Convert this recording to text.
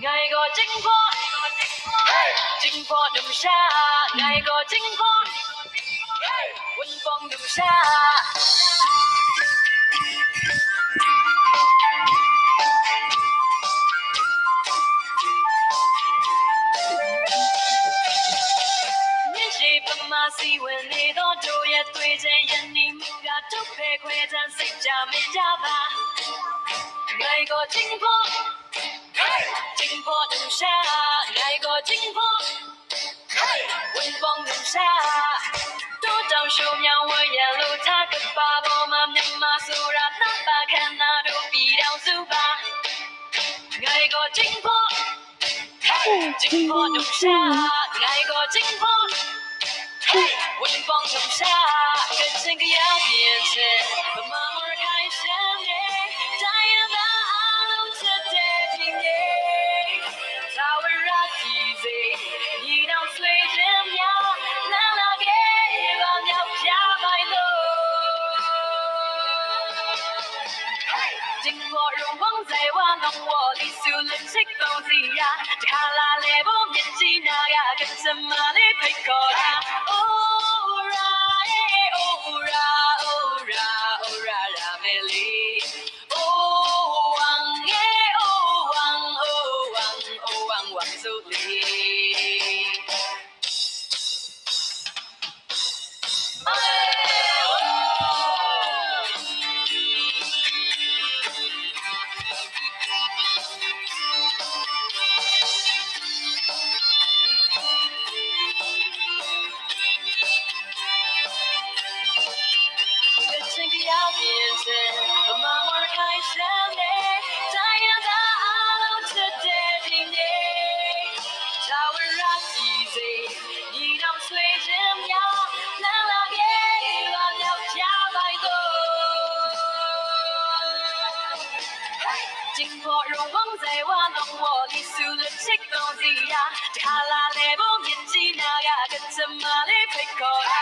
爱个金坡，金坡农下，爱个金坡，温风农下。စီဝင်နေတော့တို့ရဲ့တွေ့ချင်ရနေမှုကတုတ်ပဲခွဲချမ်းစိတ်ကြမကြပါငိုင်ကိုချင်းဖို့ချင်းဖို့တူရှာငိုင်ကိုချင်းဖို့ဝင်ပုံတူရှာတို့တောင်ရှုံမြောင်းဝရလို့ထားကပါပေါ်မှာမြန်မာဆိုတာတတ်ပါခန္ဓာတို့ပြည်တော်စုပါငိုင်ကိုချင်းဖို့ချင်းဖို့တူရှာငိုင်ကိုချင်းဖို့温风中下，跟整个要变成不慢慢开始的，太阳的阿鲁这的平野，早晚热气息，你当随人呀，难那给老鸟家白路。经过荣光在我弄我里苏人识东西呀，这卡拉雷波面积那呀，跟什么里配合呀？经过荣光在我弄我里苏人识东西呀，卡拉雷波面积那呀，跟什么里配合呀？